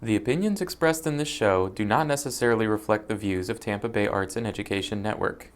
The opinions expressed in this show do not necessarily reflect the views of Tampa Bay Arts and Education Network.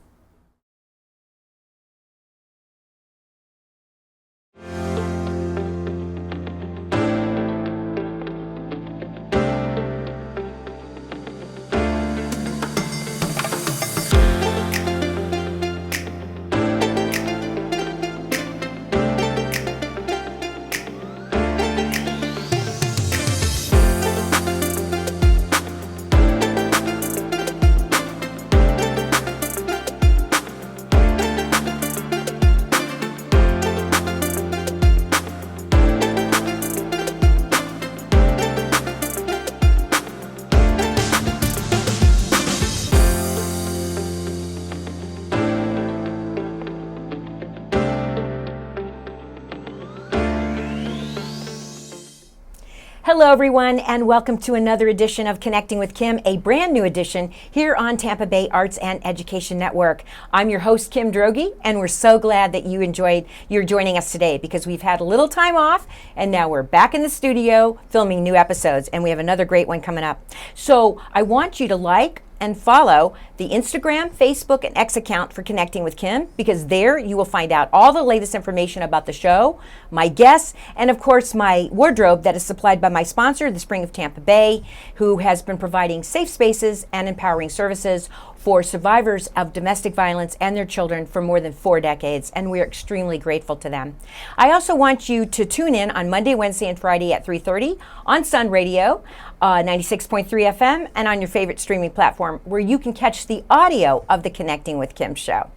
Hello everyone, and welcome to another edition of Connecting with Kim, a brand new edition here on Tampa Bay Arts and Education Network. I'm your host, Kim Droege, and we're so glad that you're joining us today because we've had a little time off and now we're back in the studio filming new episodes, and we have another great one coming up. So I want you to like and follow the Instagram, Facebook, and X account for Connecting with Kim, because there you will find out all the latest information about the show, my guests, and of course my wardrobe that is supplied by my sponsor, the Spring of Tampa Bay, who has been providing safe spaces and empowering services for survivors of domestic violence and their children for more than 4 decades, and we're extremely grateful to them. I also want you to tune in on Monday, Wednesday, and Friday at 3:30 on Sun Radio, 96.3 FM, and on your favorite streaming platform where you can catch the audio of the Connecting with Kim show.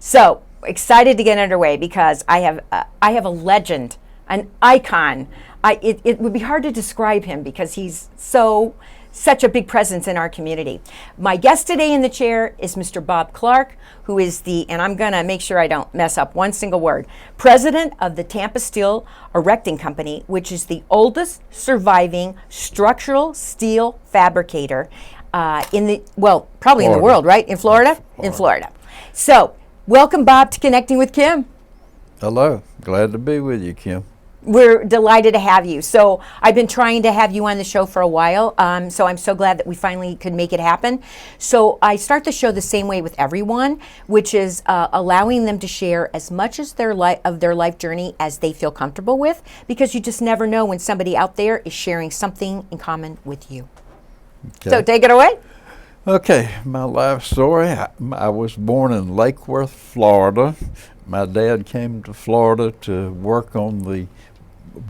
So excited to get underway because I have a legend, an icon. It would be hard to describe him because he's such a big presence in our community. My guest today in the chair is Mr. Bob Clark, who is and I'm going to make sure I don't mess up one single word, president of the Tampa Steel Erecting Company, which is the oldest surviving structural steel fabricator probably in the world, right? In Florida? In Florida. So, welcome, Bob, to Connecting with Kim. Hello. Glad to be with you, Kim. We're delighted to have you. So I've been trying to have you on the show for a while, so I'm so glad that we finally could make it happen. So I start the show the same way with everyone, which is allowing them to share as much as of their life journey as they feel comfortable with, because you just never know when somebody out there is sharing something in common with you. Okay. So take it away. Okay, my life story. I was born in Lake Worth, Florida. My dad came to Florida to work on the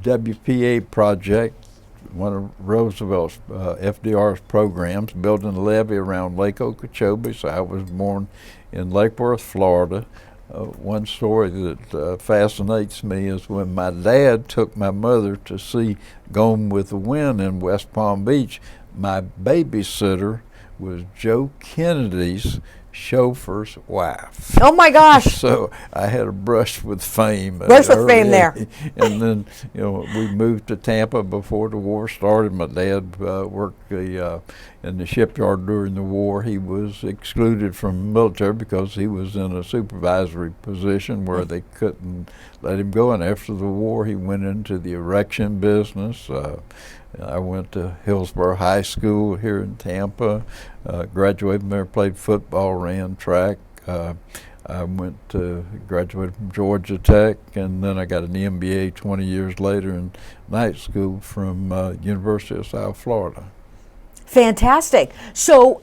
WPA project, one of Roosevelt's FDR's programs, building a levee around Lake Okeechobee. So I was born in Lake Worth, Florida. One story that fascinates me is when my dad took my mother to see Gone with the Wind in West Palm Beach, my babysitter was Joe Kennedy's chauffeur's wife. Oh my gosh! So I had a brush with fame. There. And then, we moved to Tampa before the war started. My dad worked in the shipyard during the war. He was excluded from the military because he was in a supervisory position where they couldn't let him go. And after the war, he went into the erection business. I went to Hillsborough High School here in Tampa, graduated there, played football, ran track. I graduated from Georgia Tech, and then I got an MBA 20 years later in night school from University of South Florida. Fantastic. So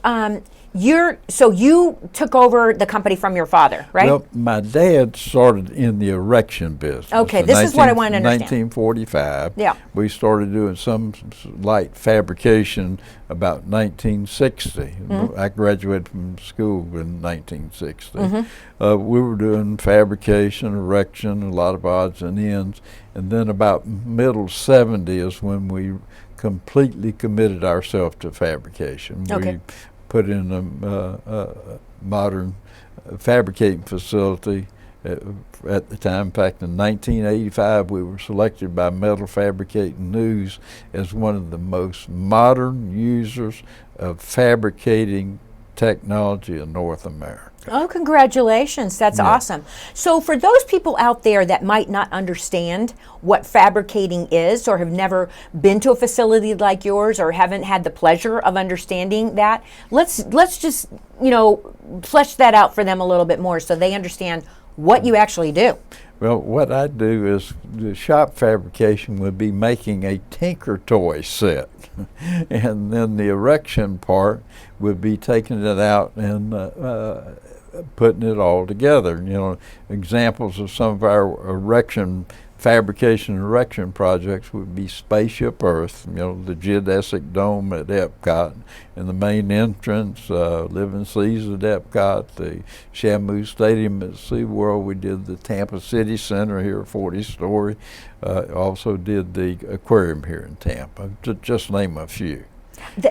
you took over the company from your father, right? Well, my dad started in the erection business. Okay, this is what I want to understand. 1945. Yeah. We started doing some light fabrication about 1960. Mm-hmm. I graduated from school in 1960. Mm-hmm. We were doing fabrication, erection, a lot of odds and ends. And then about middle 70 is when we completely committed ourselves to fabrication. Okay. We put in a modern fabricating facility at the time. In fact, in 1985, we were selected by Metal Fabricating News as one of the most modern users of fabricating technology in North America. Oh, congratulations. That's Yeah. awesome. So for those people out there that might not understand what fabricating is or have never been to a facility like yours or haven't had the pleasure of understanding that, let's just, flesh that out for them a little bit more so they understand what you actually do. Well, what I do is the shop fabrication would be making a tinker toy set, and then the erection part would be taking it out and putting it all together. Examples of some of our fabrication erection projects would be Spaceship Earth, the geodesic dome at Epcot, and the main entrance, Living Seas at Epcot, the Shamu Stadium at SeaWorld. We did the Tampa City Center here, 40-story. Also did the aquarium here in Tampa, to just name a few.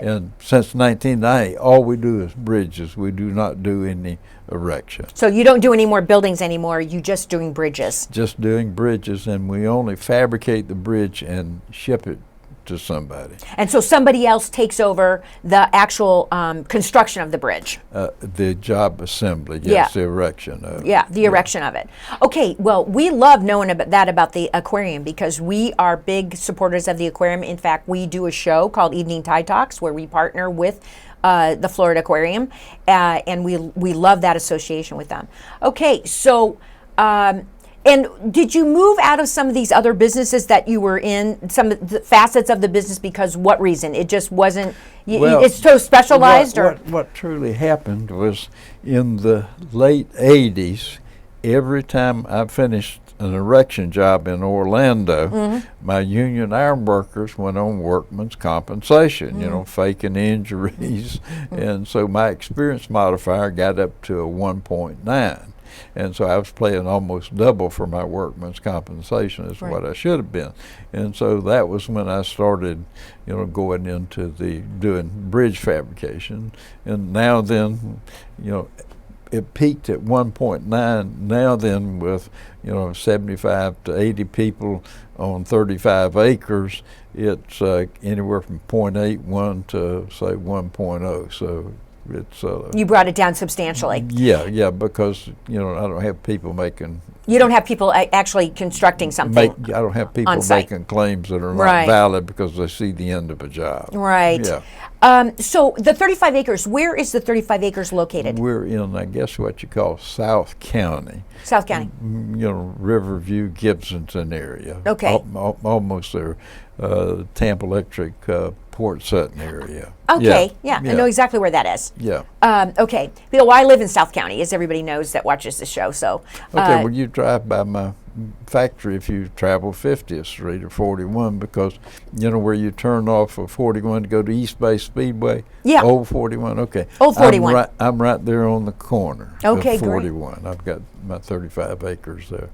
And since 1990, all we do is bridges. We do not do any erection. So you don't do any more buildings anymore, you just doing bridges. Just doing bridges, and we only fabricate the bridge and ship it to somebody. And so somebody else takes over the actual construction of the bridge. The job assembly, yes, Yeah. the erection of it. Yeah, the erection of it. Okay, well, we love knowing about the aquarium because we are big supporters of the aquarium. In fact, we do a show called Evening Tide Talks where we partner with the Florida Aquarium, and we love that association with them. Okay, so and did you move out of some of these other businesses that you were in, some of the facets of the business, because what reason? It just wasn't, it's so specialized? What truly happened was in the late 80s, every time I finished an erection job in Orlando, my union iron workers went on workman's compensation, faking injuries. And so my experience modifier got up to a 1.9. And so I was paying almost double for my workman's compensation as what I should have been. And so that was when I started, going into doing bridge fabrication. And now then, it peaked at 1.9. Now then, with 75 to 80 people on 35 acres, it's anywhere from 0.81 to say 1.0. So it's you brought it down substantially. Yeah, because I don't have people making. You don't have people actually constructing something. I don't have people on site. making claims that are not valid because they see the end of a job. Right. Yeah. So the 35 acres, where is the 35 acres located? We're in, I guess, what you call South County. South County. Riverview, Gibsonton area. Okay. Almost there. Tampa Electric, Port Sutton area. Okay, yeah, I know exactly where that is. Yeah. Okay, well, I live in South County, as everybody knows that watches the show. So. Okay, well, you drive by my factory if you travel 50th Street or 41, because where you turn off of 41 to go to East Bay Speedway. Yeah. Old 41. Okay. Old 41. I'm right there on the corner. Okay, of 41. Great. I've got my 35 acres there.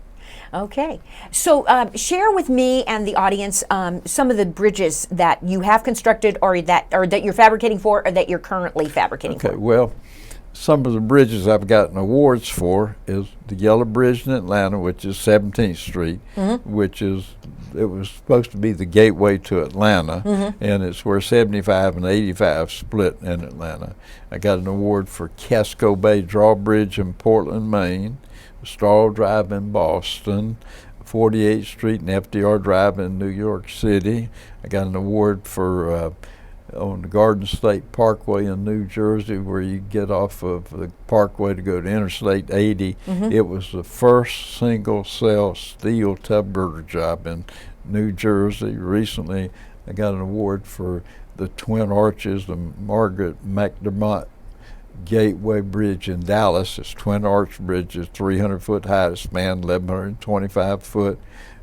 Okay, so share with me and the audience some of the bridges that you have constructed, or that you're fabricating for, or that you're currently fabricating for. Okay, well, some of the bridges I've gotten awards for is the Yellow Bridge in Atlanta, which is 17th Street, which it was supposed to be the gateway to Atlanta, and it's where 75 and 85 split in Atlanta. I got an award for Casco Bay Drawbridge in Portland, Maine, Straw Drive in Boston, 48th Street and FDR Drive in New York City. I got an award for on the Garden State Parkway in New Jersey, where you get off of the Parkway to go to Interstate 80. It was the first single-cell steel tub girder job in New Jersey. Recently, I got an award for the Twin Arches, the Margaret McDermott Gateway Bridge in Dallas. It's Twin Arch Bridge, is 300 foot high to span 1,125 foot,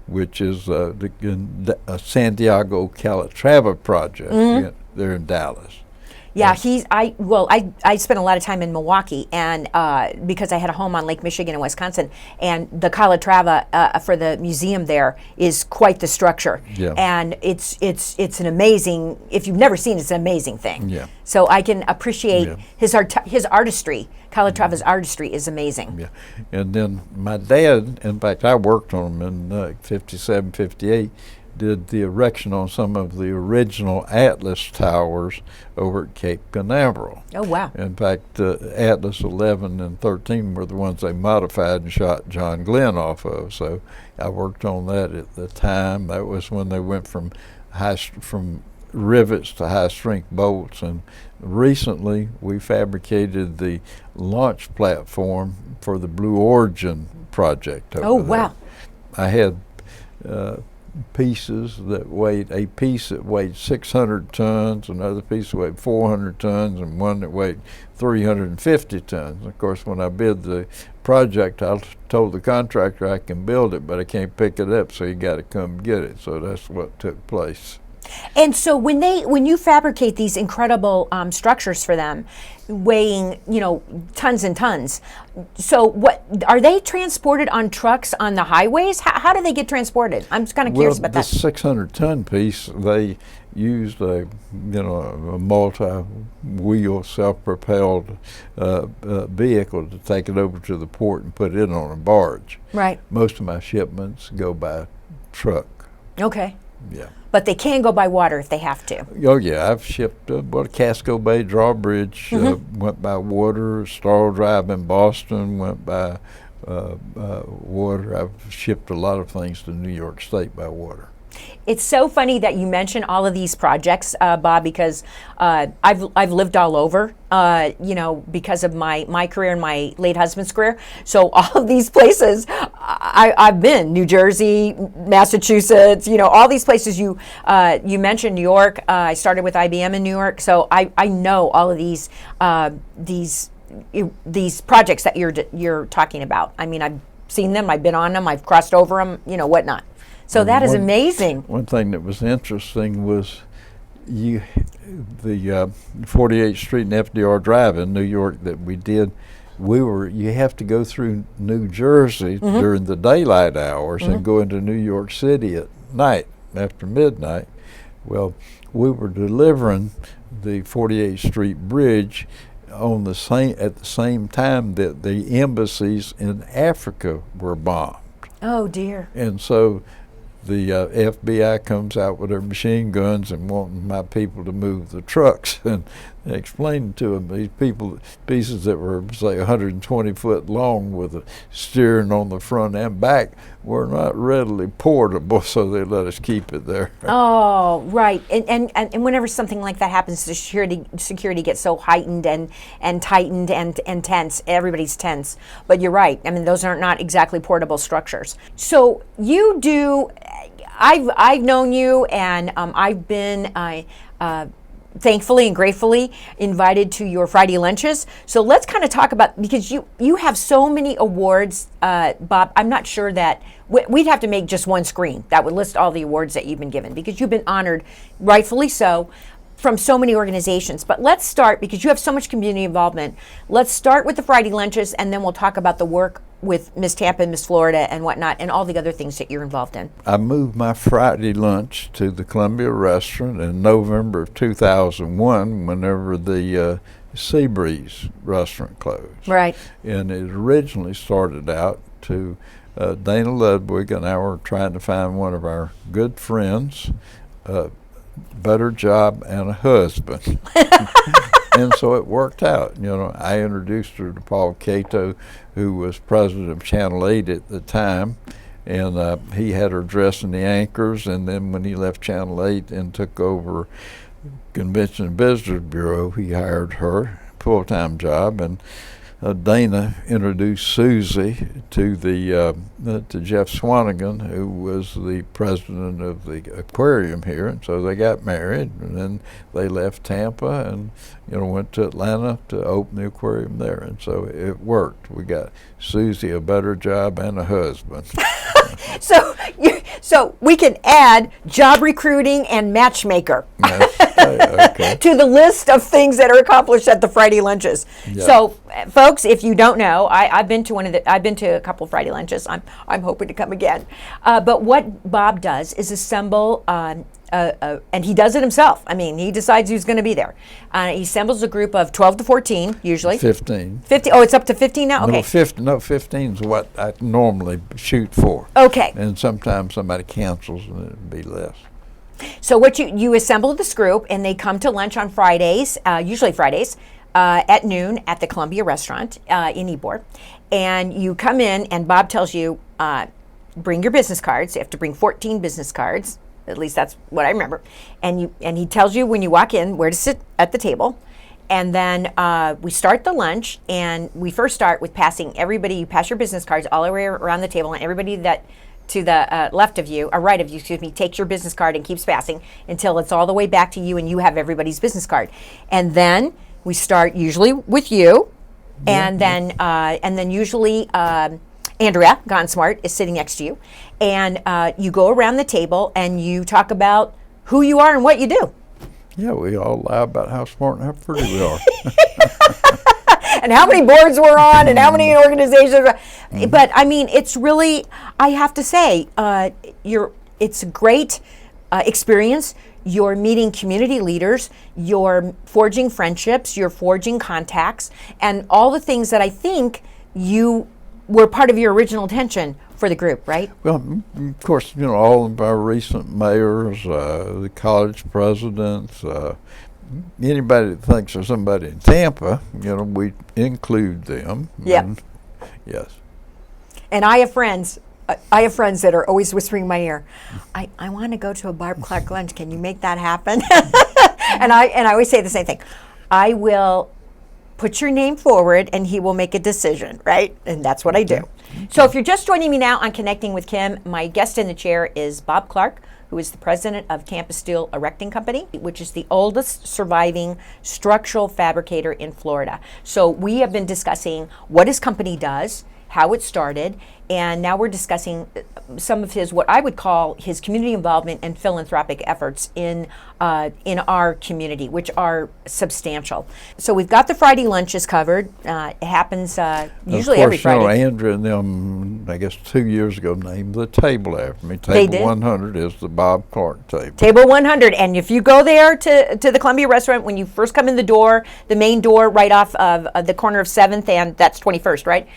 which is the Santiago Calatrava project there in Dallas. Yeah, I spent a lot of time in Milwaukee, and because I had a home on Lake Michigan in Wisconsin, and the Calatrava for the museum there is quite the structure. Yeah. And it's an amazing, if you've never seen it, it's an amazing thing. Yeah. So I can appreciate his artistry. Calatrava's artistry is amazing. Yeah. And then my dad, in fact, I worked on him in 57, 58, did the erection on some of the original Atlas towers over at Cape Canaveral. Oh, wow. In fact, Atlas 11 and 13 were the ones they modified and shot John Glenn off of. So I worked on that at the time. That was when they went from from rivets to high-strength bolts. And recently, we fabricated the launch platform for the Blue Origin project over Oh, there. wow. I had pieces that weighed, a piece that weighed 600 tons, another piece that weighed 400 tons, and one that weighed 350 tons. Of course, when I bid the project, I told the contractor I can build it, but I can't pick it up, so you got to come get it. So that's what took place. And so when you fabricate these incredible structures for them, weighing tons and tons, so what are they transported on trucks on the highways? How do they get transported? I'm just kind of curious about that. The 600-ton piece, they used a multi-wheel self-propelled vehicle to take it over to the port and put it on a barge. Right. Most of my shipments go by truck. Okay. Yeah. But they can go by water if they have to. Oh yeah, I've shipped Casco Bay drawbridge went by water. Starl Drive in Boston went by water. I've shipped a lot of things to New York State by water. It's so funny that you mention all of these projects, Bob, because I've lived all over, because of my career and my late husband's career. So all of these places I've been, New Jersey, Massachusetts, all these places. You mentioned New York. I started with IBM in New York, so I know all of these projects that you're talking about. I mean, I've seen them, I've been on them, I've crossed over them, whatnot. So that is amazing. One thing that was interesting was the 48th Street and FDR Drive in New York that we did. You have to go through New Jersey during the daylight hours and go into New York City at night after midnight. Well, we were delivering the 48th Street Bridge at the same time that the embassies in Africa were bombed. Oh dear. And so the FBI comes out with their machine guns and wanting my people to move the trucks, and explaining to them these pieces that were say 120 foot long with a steering on the front and back were not readily portable, so they let us keep it there. Oh, right. And whenever something like that happens, the security gets so heightened and tightened and tense. Everybody's tense. But you're right. I mean, those are not exactly portable structures. So you do. I've known you, and I've been thankfully and gratefully invited to your Friday lunches. So let's kind of talk about, because you have so many awards, Bob. I'm not sure that we'd have to make just one screen that would list all the awards that you've been given, because you've been honored, rightfully so, from so many organizations. But let's start, because you have so much community involvement. Let's start with the Friday lunches, and then we'll talk about the work with Miss Tampa and Miss Florida and whatnot, and all the other things that you're involved in. I moved my Friday lunch to the Columbia Restaurant in November of 2001, whenever the Seabreeze restaurant closed. Right. And it originally started out to Dana Ludwig and I were trying to find one of our good friends, better job and a husband. And so it worked out. I introduced her to Paul Cato, who was president of Channel 8 at the time, and he had her dressing the anchors, and then when he left Channel 8 and took over Convention and Visitors Bureau, he hired her, full-time job, and Dana introduced Susie to to Jeff Swanigan, who was the president of the aquarium here, and so they got married, and then they left Tampa and went to Atlanta to open the aquarium there, and so it worked. We got Susie a better job and a husband. So we can add job recruiting and matchmaker to the list of things that are accomplished at the Friday lunches. Yeah. So, folks, if you don't know, I've been to a couple of Friday lunches. I'm hoping to come again. But what Bob does is assemble and he does it himself. I mean, he decides who's going to be there. He assembles a group of 12 to 14, usually. 15. 50. Oh, it's up to 15 now? Okay. No, 15 is what I normally shoot for. Okay. And sometimes somebody cancels and it'd be less. So what you assemble this group, and they come to lunch on Fridays, usually Fridays, at noon at the Columbia Restaurant in Ybor. And you come in, and Bob tells you, bring your business cards. You have to bring 14 business cards. At least that's what I remember. And he tells you when you walk in where to sit at the table. And then we start the lunch, and we first start with passing everybody. You pass your business cards all the way around the table, and everybody that to the left of you, or right of you, excuse me, takes your business card and keeps passing until it's all the way back to you, and you have everybody's business card. And then we start usually with you, and then usually Andrea Gonsmart is sitting next to you, and you go around the table and you talk about who you are and what you do. Yeah, we all lie about how smart and how pretty we are. And how many boards we're on and how many organizations. But I mean, it's really, I have to say, it's a great experience. You're meeting community leaders, you're forging friendships, you're forging contacts, and all the things that I think you were part of your original intention for the group, right? Well, of course, all of our recent mayors, the college presidents, anybody that thinks of somebody in Tampa, we include them. Yeah. Yes. And I have friends. I have friends that are always whispering in my ear, I want to go to a Barb Clark lunch. Can you make that happen? and I always say the same thing. I will put your name forward and he will make a decision, right? And that's what I do. So if you're just joining me now on Connecting with Kim, my guest in the chair is Bob Clark, who is the president of Tampa Steel Erecting Company, which is the oldest surviving structural fabricator in Florida. So we have been discussing what his company does, how it started, and now we're discussing some of his, what I would call his community involvement and philanthropic efforts in our community, which are substantial. So we've got the Friday lunches covered. It happens usually every Friday. Andrea and them, I guess 2 years ago, named the table after me. They Table did? 100 is the Bob Clark table. Table 100, and if you go there to the Columbia Restaurant, when you first come in the door, the main door right off of the corner of 7th and that's 21st, right?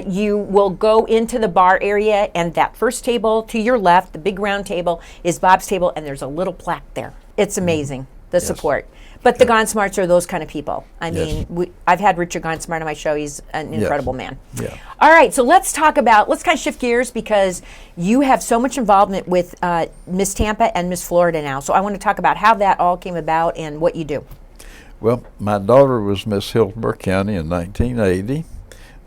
You will go into the bar area, and that first table to your left, the big round table, is Bob's table, and there's a little plaque there. It's amazing, the support. But the Gonsmarts are those kind of people. I mean, I've had Richard Gonsmart on my show. He's an incredible man. Yeah. All right, so let's kind of shift gears, because you have so much involvement with Miss Tampa and Miss Florida now. So I want to talk about how that all came about and what you do. Well, my daughter was Miss Hillsborough County in 1980.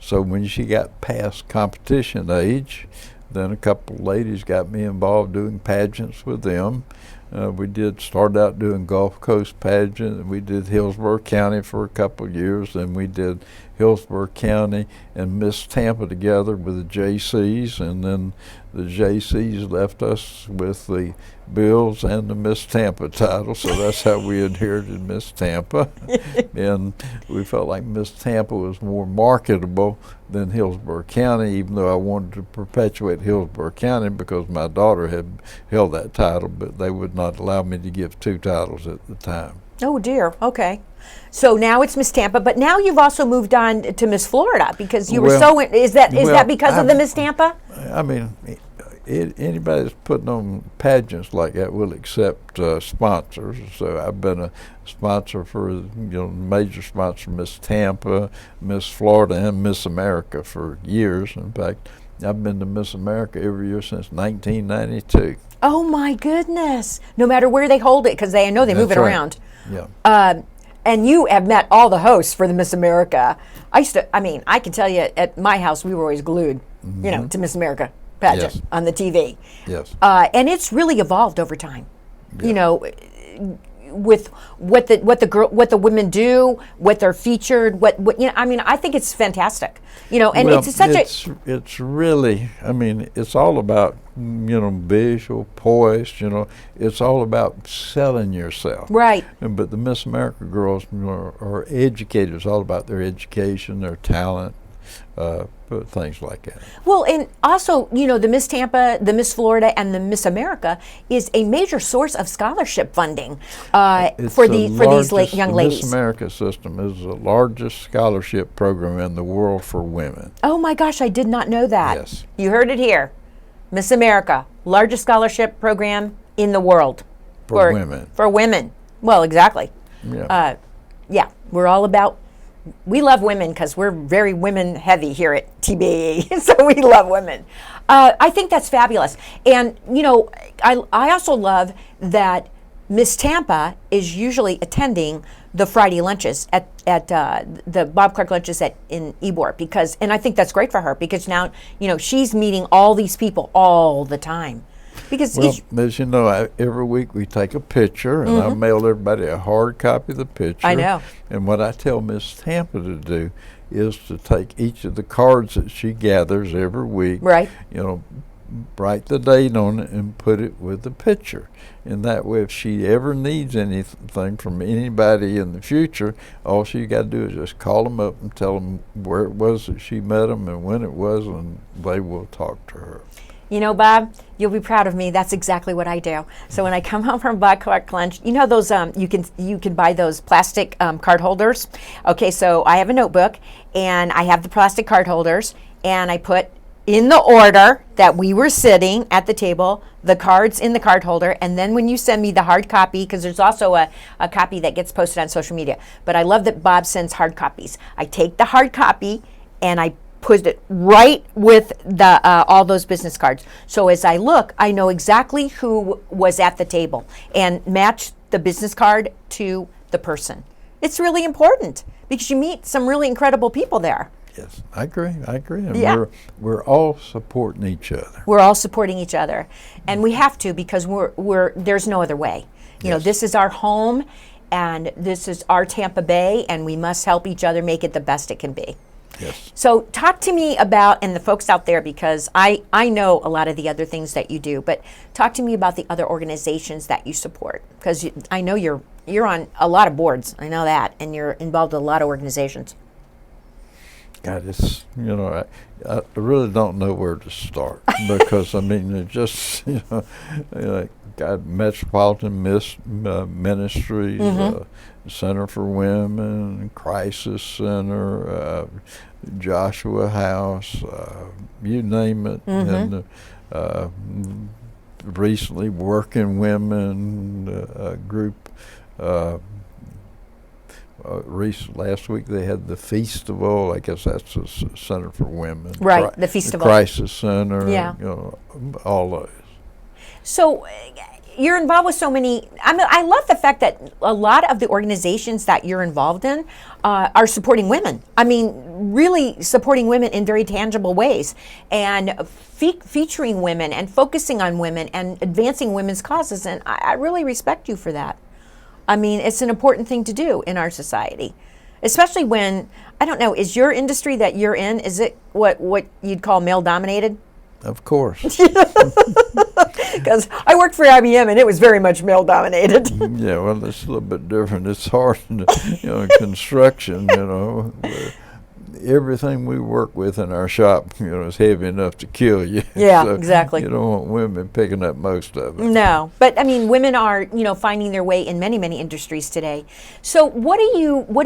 So when she got past competition age, then a couple of ladies got me involved doing pageants with them. We started out doing Gulf Coast pageant. We did Hillsborough County for a couple of years. Then we did Hillsborough County and Miss Tampa together with the JCs. And then the JCs left us with the Bills and the Miss Tampa title. So that's how we inherited Miss Tampa. And we felt like Miss Tampa was more marketable than Hillsborough County, even though I wanted to perpetuate Hillsborough County because my daughter had held that title, but they would not allow me to give two titles at the time. Oh dear, okay. So now it's Miss Tampa, but now you've also moved on to Miss Florida, because you were so, is that because of the Miss Tampa? I mean, anybody that's putting on pageants like that will accept sponsors. So I've been a sponsor for, major sponsor Miss Tampa, Miss Florida, and Miss America for years. In fact, I've been to Miss America every year since 1992. Oh my goodness! No matter where they hold it, because I know they move it around. Yeah. And you have met all the hosts for the Miss America. I can tell you at my house we were always glued, to Miss America pageant on the TV. Yes. And it's really evolved over time. Yeah. With what the women do, what they're featured, I think it's fantastic. And it's really, it's all about visual, poised. It's all about selling yourself. Right. But the Miss America girls are educated. It's all about their education, their talent, but things like that. Well, and also, the Miss Tampa, the Miss Florida, and the Miss America is a major source of scholarship funding for these young ladies. The Miss America system is the largest scholarship program in the world for women. Oh my gosh, I did not know that. Yes. You heard it here. Miss America, largest scholarship program in the world. For women. For women. Well, exactly. Yeah. Yeah, we're all about, we love women because we're very women heavy here at TBAE, so we love women. I think that's fabulous. And, I also love that Miss Tampa is usually attending the Friday lunches at the Bob Clark lunches in Ybor, because, and I think that's great for her because now, she's meeting all these people all the time. Because as you know, every week we take a picture, and I mail everybody a hard copy of the picture. I know. And what I tell Miss Tampa to do is to take each of the cards that she gathers every week, right? Write the date on it and put it with the picture. And that way, if she ever needs anything from anybody in the future, all she got to do is just call them up and tell them where it was that she met them and when it was, and they will talk to her. Bob, you'll be proud of me. That's exactly what I do. So when I come home from Bob Clark lunch, those you can buy those plastic card holders. Okay, so I have a notebook and I have the plastic card holders, and I put in the order that we were sitting at the table, the cards in the card holder, and then when you send me the hard copy, because there's also a copy that gets posted on social media, but I love that Bob sends hard copies. I take the hard copy and I put it right with the all those business cards. So as I look, I know exactly who was at the table and match the business card to the person. It's really important because you meet some really incredible people there. Yes, I agree. And yeah. we're all supporting each other. We're all supporting each other, and we have to, because we're there's no other way. This is our home, and this is our Tampa Bay, and we must help each other make it the best it can be. Yes. So talk to me about, and the folks out there, because I know a lot of the other things that you do, but talk to me about the other organizations that you support, because I know you're on a lot of boards. I know that, and you're involved with a lot of organizations. God, it's, I really don't know where to start because, it just, got Metropolitan Ministries, Center for Women, Crisis Center, Joshua House, you name it. And recently Working Women group. Last week they had the Feastival. I guess that's the Center for Women. Right, the Feastival. The Crisis Center. Yeah. All those. So you're involved with so many. I love the fact that a lot of the organizations that you're involved in are supporting women. Really supporting women in very tangible ways, and featuring women and focusing on women and advancing women's causes. And I really respect you for that. It's an important thing to do in our society, especially when, I don't know, is your industry that you're in, is it what you'd call male-dominated? Of course. Because I worked for IBM and it was very much male-dominated. Yeah, well, it's a little bit different. It's hard, construction, everything we work with in our shop, is heavy enough to kill you. Yeah, so exactly. You don't want women picking up most of it. No, but women are, finding their way in many, many industries today. So what do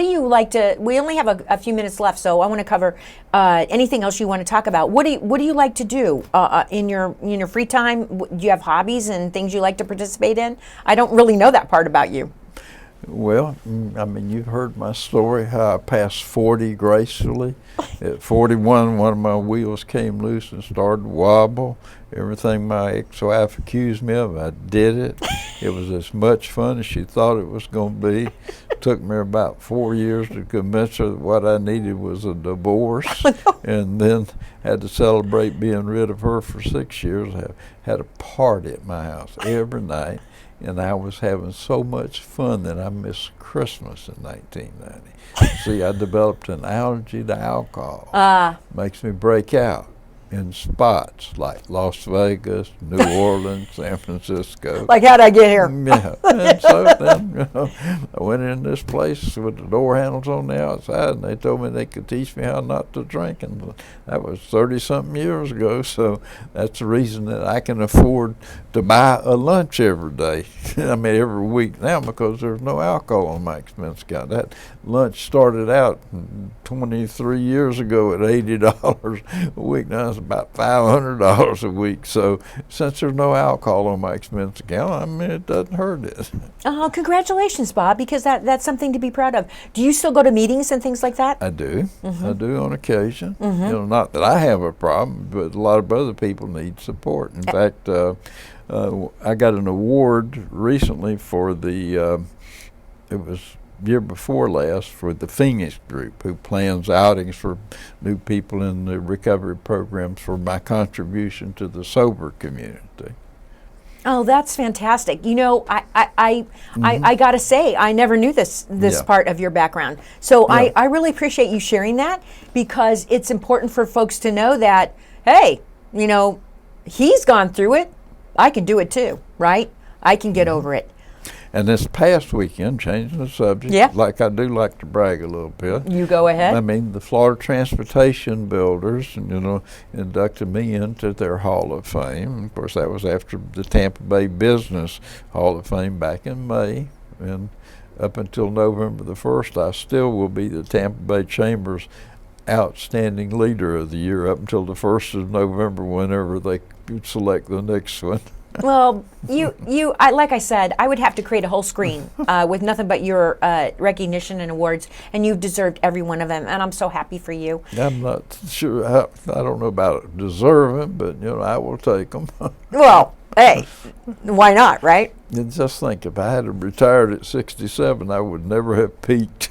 you like to, we only have a few minutes left, so I want to cover anything else you want to talk about. What do you like to do in your free time? Do you have hobbies and things you like to participate in? I don't really know that part about you. Well, you've heard my story, how I passed 40 gracefully. At 41, one of my wheels came loose and started to wobble. Everything my ex-wife accused me of, I did it. It was as much fun as she thought it was going to be. It took me about 4 years to convince her that what I needed was a divorce. And then had to celebrate being rid of her for 6 years. I had a party at my house every night. And I was having so much fun that I missed Christmas in 1990. See, I developed an allergy to alcohol. Makes me break out. in spots like Las Vegas, New Orleans, San Francisco. Like, how'd I get here? Yeah, and so then I went in this place with the door handles on the outside, and they told me they could teach me how not to drink, and that was 30-something years ago. So that's the reason that I can afford to buy a lunch every day. I mean, every week now, because there's no alcohol on my expense account. That lunch started out 23 years ago at $80 a week. Now it's about $500 a week. So since there's no alcohol on my expense account, I mean, it doesn't hurt it. Oh, congratulations, Bob, because that's something to be proud of. Do you still go to meetings and things like that? I do. I do on occasion. You know, not that I have a problem, but a lot of other people need support. In fact, I got an award recently for the, it was year before last, for the Phoenix Group, who plans outings for new people in the recovery programs, for my contribution to the sober community. Oh, that's fantastic. You know, I got to say, I never knew this Yeah. part of your background. So Yeah. I really appreciate you sharing that, because it's important for folks to know that, hey, you know, he's gone through it. I can do it too, right? I can get over it. And this past weekend, changing the subject, Yeah. like I do like to brag a little bit. You go ahead. I mean, the Florida Transportation Builders, you know, inducted me into their Hall of Fame. Of course, that was after the Tampa Bay Business Hall of Fame back in May. And up until November the 1st, I still will be the Tampa Bay Chamber's Outstanding Leader of the Year up until the 1st of November, whenever they select the next one. Well, like I said, I would have to create a whole screen with nothing but your recognition and awards, and you've deserved every one of them, and I'm so happy for you. I'm not sure, I don't know about deserving, but, you know, I will take them. Well, hey, why not, right? And just think, if I had retired at 67, I would never have peaked.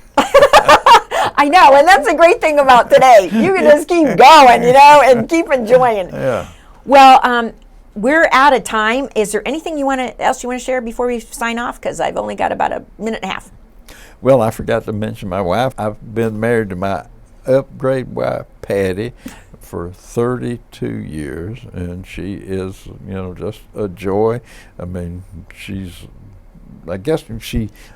I know, and that's the great thing about today. You can just keep going, you know, and keep enjoying. Yeah. Well, we're out of time. Is there anything else you want to share before we sign off? Because I've only got about a minute and a half. Well, I forgot to mention my wife. I've been married to my upgrade wife, Patty, for 32 years, and she is, you know, just a joy. I mean,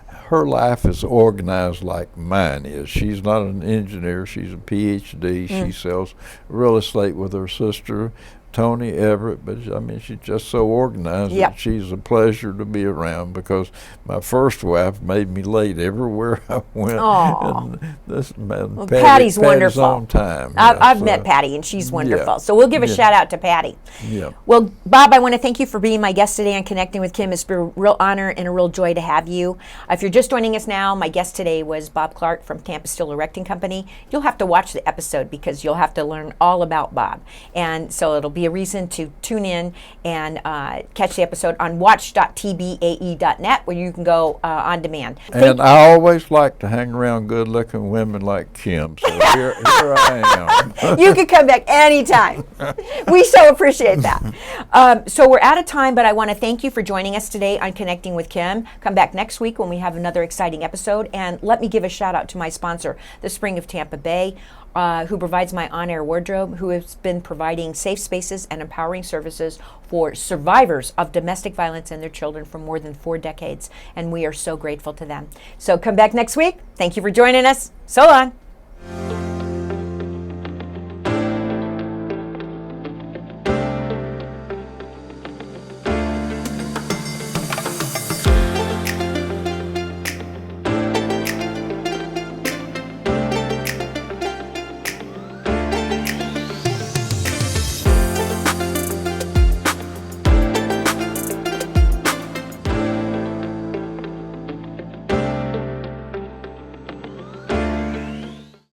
her life is organized like mine is. She's not an engineer. She's a PhD. She sells real estate with her sister, Tony Everett, but I mean, she's just so organized Yep. that she's a pleasure to be around, because my first wife made me late everywhere I went. Aw. And this man, Well, Patty's wonderful. on time. I've yeah, met so, Patty, and she's wonderful. Yeah. So we'll give a Yeah. shout out to Patty. Yeah. Well, Bob, I want to thank you for being my guest today on Connecting with Kim. It's been a real honor and a real joy to have you. If you're just joining us now, my guest today was Bob Clark from Tampa Steel Erecting Company. You'll have to watch the episode, because you'll have to learn all about Bob. And so it'll be a reason to tune in and catch the episode on watch.tbae.net, where you can go on demand. And I always like to hang around good-looking women like Kim, so here I am. You can come back anytime. We so appreciate that. So we're out of time, but I want to thank you for joining us today on Connecting with Kim. Come back next week when we have another exciting episode. And let me give a shout out to my sponsor, the Spring of Tampa Bay, who provides my on-air wardrobe, who has been providing safe spaces and empowering services for survivors of domestic violence and their children for more than 4 decades. And we are so grateful to them. So come back next week. Thank you for joining us. So long.